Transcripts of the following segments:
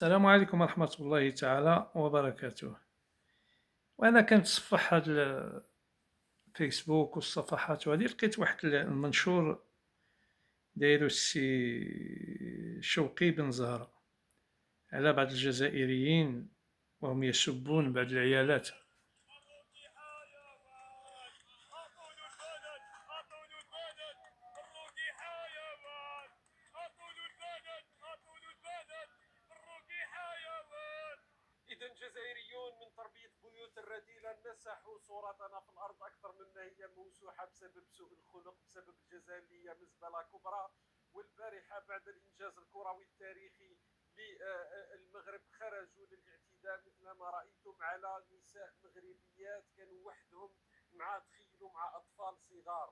السلام عليكم ورحمة الله تعالى وبركاته. وأنا كنتصفح هاد الفيسبوك والصفحات وهادي، لقيت واحد المنشور دايرو السي شوقي بن زهرة على بعض الجزائريين وهم يسبون بعض العيالات. إذا جزائريون من تربية بيوت الرذيلة مسحوا صورتنا في الأرض أكثر مما هي موسوحة بسبب سوء الخلق، بسبب الجزائر اللي هي مزبلة كبرى. والبارحة بعد الإنجاز الكروي التاريخي للمغرب خرجوا للاعتداء مثل ما رأيتم على نساء مغربيات كانوا وحدهم، مع تخيلوا مع أطفال صغار.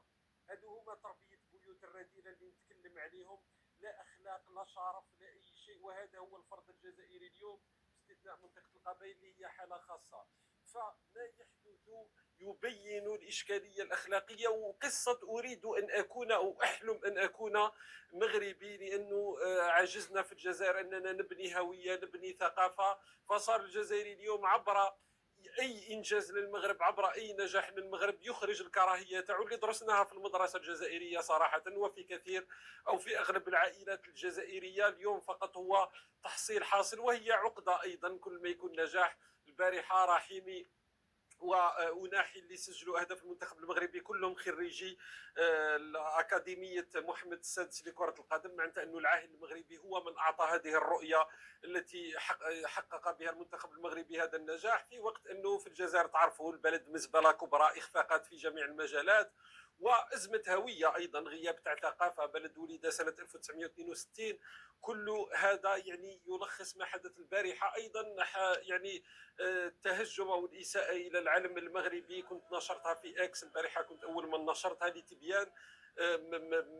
هادو هما تربية بيوت الرذيلة اللي نتكلم عليهم. لا أخلاق لا شرف لا أي شيء، وهذا هو الفرد الجزائري اليوم باستثناء منطقة القبائل اللي هي حالة خاصة. فما يحدث يبين الإشكالية الأخلاقية. وقصة أريد أن أكون أو أحلم أن أكون مغربي، لأنه عجزنا في الجزائر أننا نبني هوية نبني ثقافة. فصار الجزائري اليوم عبر اي انجاز للمغرب، عبر اي نجاح للمغرب، يخرج الكراهيه تاعو اللي درسناها في المدرسه الجزائريه صراحه، وفي كثير او في اغلب العائلات الجزائريه اليوم فقط هو تحصيل حاصل، وهي عقده ايضا. كل ما يكون نجاح. البارحه رحيمي وناحي اللي سجلوا اهداف المنتخب المغربي كلهم خريجي اكاديميه محمد السادس لكره القدم، معناتها انه العاهل المغربي هو من اعطى هذه الرؤيه التي حقق بها المنتخب المغربي هذا النجاح، في وقت انه في الجزائر تعرفوا البلد مزبله كبرى، اخفاقات في جميع المجالات، وازمه هويه ايضا، غياب تاع ثقافه، بلد ولد سنه 1962. كل هذا يعني يلخص ما حدث البارحه. ايضا يعني التهجم او الاساءه الى العلم المغربي كنت نشرتها في اكس البارحه، كنت اول من نشرتها لتبيان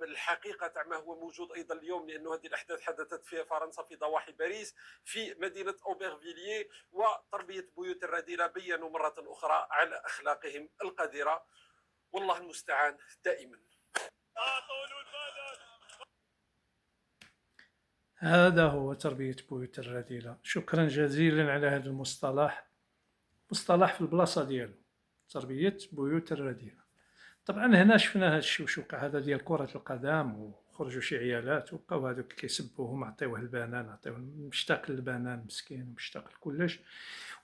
الحقيقه تاع ما هو موجود ايضا اليوم، لانه هذه الاحداث حدثت في فرنسا في ضواحي باريس في مدينه اوبرفيليي. وتربيه بيوت الرذيله بينوا مره اخرى على اخلاقهم القذره. والله المستعان دائما. هذا هو تربية بيوت الرذيلة. شكرا جزيلا على هذا المصطلح، مصطلح في البلاصة ديالو، تربية بيوت الرذيلة. طبعا هنا شفنا هاد الشيء واش وقع، هذا ديال كرة القدم، وخرجوا شي عيالات وبقاو هذوك كيسبوهم، عطيوه البنان، عطيوه مشتاق للبنان مسكين ومشتاق لكلش،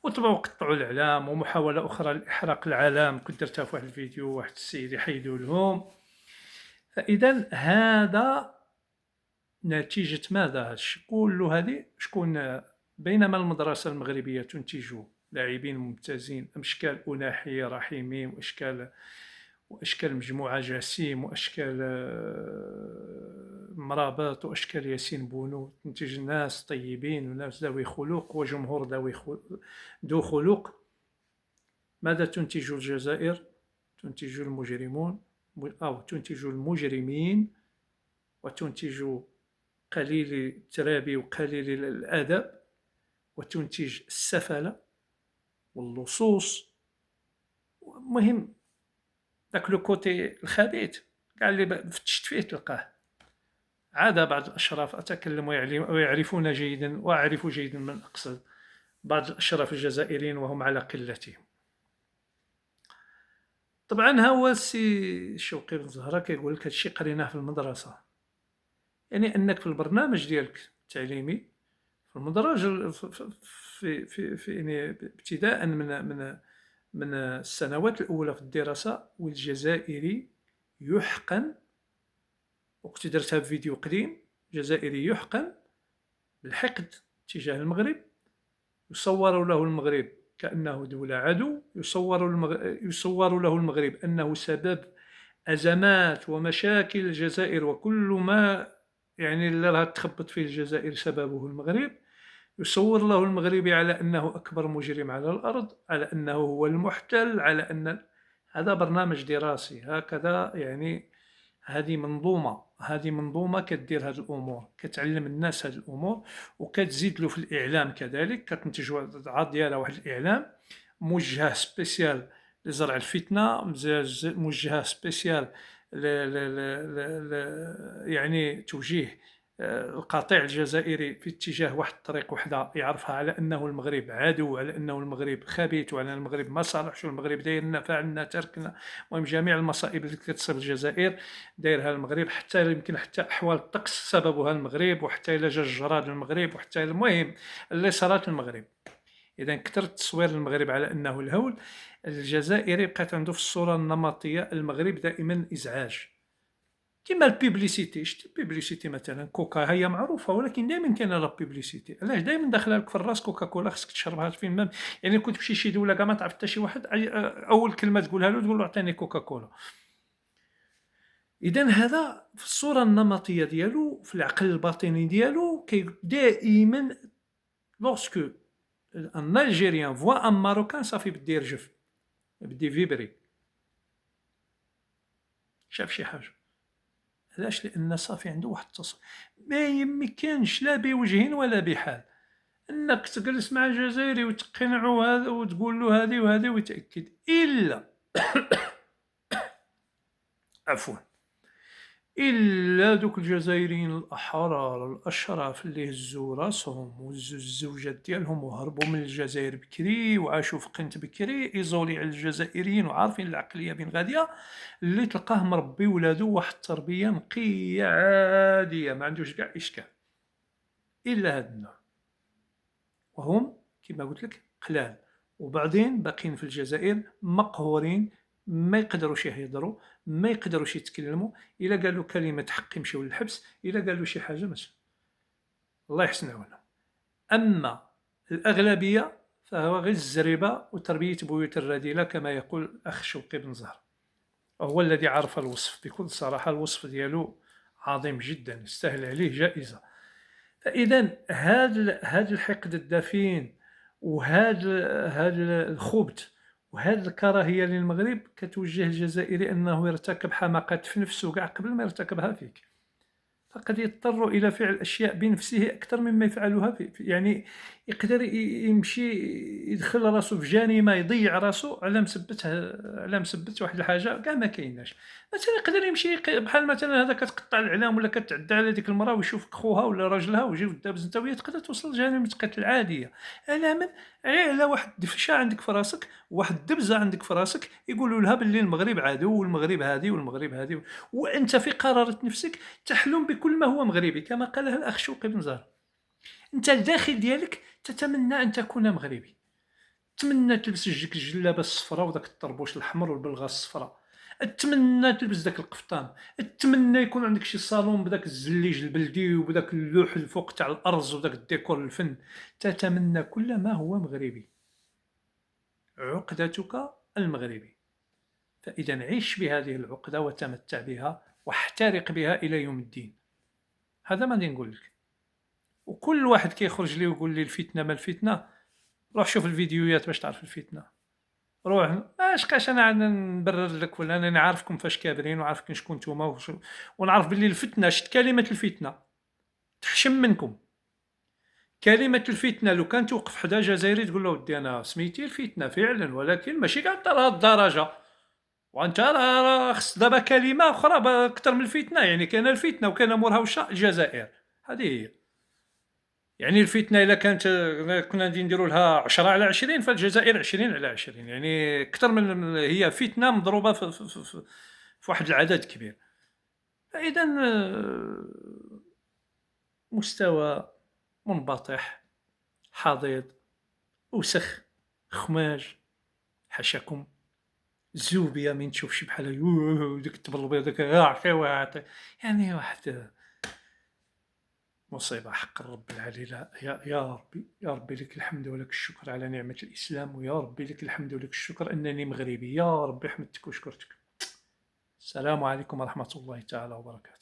وطبعوا قطعوا الاعلام. ومحاولة أخرى لإحراق العلام كنت درتها في واحد الفيديو، واحد السيد يحيدوا لهم. فإذا هذا نتيجة ماذا؟ هذا الشيء كله هذه شكون؟ بينما المدرسة المغربية تنتج لاعبين ممتازين، أشكال أناحي رحيمي، وأشكال مجموعة جسيم، وأشكال مرابط، وأشكال ياسين بونو، تنتج ناس طيبين وناس ذوي خلق وجمهور ذو خلق. ماذا تنتج الجزائر؟ تنتج المجرمون، أو تنتج المجرمين، وتنتج قليل الترابي وقليل الأدب، وتنتج السفلة واللصوص. مهم داك لو كوتي الخبيث كاع اللي فتشت فيه تلقاه. عاد بعض الأشراف أتكلم ويعرفون جيدا، وأعرف جيدا من أقصد، بعض الأشراف الجزائريين وهم على قلتهم. طبعا هو السي شوقي بن زهرة كيقول لك هادشي قريناه في المدرسة، يعني أنك في البرنامج ديالك التعليمي في المدرج في يعني ابتداء من السنوات الأولى في الدراسة، والجزائري يحقن، وقت درتها في فيديو قديم، جزائري يحقن بالحقد تجاه المغرب، يصور له المغرب كأنه دولة عدو، يصور له المغرب أنه سبب أزمات ومشاكل الجزائر، وكل ما يعني اللي راه تخبط فيه الجزائر سببه المغرب. يصور له المغربي على أنه أكبر مجرم على الأرض، على أنه هو المحتل، على أن هذا برنامج دراسي هكذا. يعني هذه منظومة كدير هذه الأمور، كتعلم الناس هذه الأمور، وكتزيد له في الإعلام كذلك، كتنتج عاد ديالها واحد الإعلام موجه سبيسيال لزرع الفتنة، موجه سبيسيال يعني توجيه القطيع الجزائري في اتجاه واحد الطريق وحده يعرفها على انه المغرب عدو، على انه المغرب خبيث، وعلى المغرب ما صالحش، والمغرب داير لنا فعلنا تركنا. المهم جميع المصائب اللي كتصيب الجزائر دايرها المغرب، حتى يمكن حتى احوال الطقس سببها المغرب، وحتى الى جا الجراد المغرب، وحتى المهم اللي صارت المغرب. اذا كثر التصوير المغرب على انه الهول، الجزائري بقات عنده في الصوره النمطيه المغرب دائما ازعاج. كيما البيبليسيتي، شتي البيبليسيتي مثلا كوكا هي معروفه، ولكن دائما كاينه لا بيبليسيتي. علاش دائما داخله لك في الراس كوكا كولا خصك تشربها فين ما يعني كنت تمشي شي دوله كاع ما تعرف حتى شي واحد اول كلمه تقولها له تقول له عطيني كوكا كولا. اذا هذا في الصوره النمطيه ديالو، في العقل الباطني ديالو دائما لوسكو ان الجيريان فوا ان ماروكان صافي بدي يرجف، بدي فيبري، شاف شي حاجه. علاش؟ لان صافي عنده واحد التصور ما يمكنش لا بوجه ولا بحال انك تجلس مع جزائري وتقنعه هذا وتقول له هذه وهذه ويتاكد، الا عفوا الا دوك الجزائريين الاحرار الاشراف اللي هزوا راسهم وهزوا الزوجات ديالهم وهربوا من الجزائر بكري وعاشوا في قنت بكري، ايزولي على الجزائريين وعارفين العقليه بين غاديه، اللي تلقاه مربي ولادو واحد التربيه نقيه عاديه ما عندوش كاع اشكال. الا هاد النوع وهم كما قلت لك قلال، وبعدين باقيين في الجزائر مقهورين، ما يقدروش يهضروا، ما يقدروش يتكلموا، الا قالوا كلمه حق يمشيو للحبس، الا قالوا شي حاجه ماشي الله يحسن عونه. اما الاغلبيه فهو غير الزريبه وتربيه بيوت الرذيله كما يقول الاخ شوقي بن زهر، وهو الذي عرف الوصف بكل صراحه. الوصف ديالو عظيم جدا يستاهل عليه جائزه. فاذا هذا الحقد الدفين وهذا الخبث وهذه الكراهيه للمغرب كتوجه الجزائري انه يرتكب حماقات في نفسه كاع قبل ما يرتكبها فيك، فقد يضطر الى فعل اشياء بنفسه اكثر مما يفعلها يعني يقدر يمشي يدخل راسو في جريمه، يضيع راسو على مسبت واحد الحاجه كاع ما كايناش. مثلا يقدر يمشي بحال مثلا هذا كتقطع الاعلام ولا كتعدى على ديك المراه ويشوفك خوها ولا راجلها ويجي دابز انت وهي، تقدر توصل لجريمه قتل عاديه. على من؟ على واحد الدفشه عندك في راسك، واحد الدبزه عندك في راسك يقولوا لها باللي المغرب عدو والمغرب هذه والمغرب هذه، وانت في قرارة نفسك تحلم بكل ما هو مغربي كما قاله الأخ شوقي بن زهر. أنت الداخل ديالك تتمنى أن تكون مغربي، تمنى تلبس ديك الجلابة الصفراء وداك الطربوش الأحمر والبلغة الصفراء، تمنى تلبس داك القفطان، تمنى يكون عندك شي صالون بداك الزليج البلدي وبداك اللوح الفوق تاع الأرز وداك الديكور الفن، تتمنى كل ما هو مغربي. عقدتك المغربي. فإذا عيش بهذه العقدة وتمتع بها واحترق بها إلى يوم الدين. هذا ما غادي نقول لك. وكل واحد كيخرج لي ويقول لي الفتنة ما الفتنة، روح شوف الفيديوهات باش تعرف الفتنة. روح ما شقاش انا نبرر لك، ولا انا عارفكم فاش كابرين وعارف شكون نتوما ونعرف باللي الفتنة، شت كلمة الفتنة تحشم منكم. كلمة الفتنة لو كان توقف حدا جزائري تقول له ودي انا سميتي الفتنة فعلا، ولكن ماشي كاع لهاد الدرجة. وانت راه خص دابا كلمه اخرى اكثر من الفتنه، يعني كاين الفتنه وكاين مورها وشا الجزائر، هذه هي. يعني الفتنه الا كانت كنا نديروا لها 10 على 20، فالجزائر 20 على 20، يعني اكثر من هي فتنه مضروبه في واحد العدد كبير. فاذا مستوى منبطح حضيض وسخ خماج حاشاكم. الزوبيه من تشوف شي بحال ديك التبلبيه داك يعني واحد مصيبه حق الرب العلي. لا يا ربي، يا ربي لك الحمد ولك الشكر على نعمه الاسلام، ويا ربي لك الحمد ولك الشكر انني مغربي. يا ربي حمدتك وشكرتك. السلام عليكم ورحمه الله تعالى وبركاته.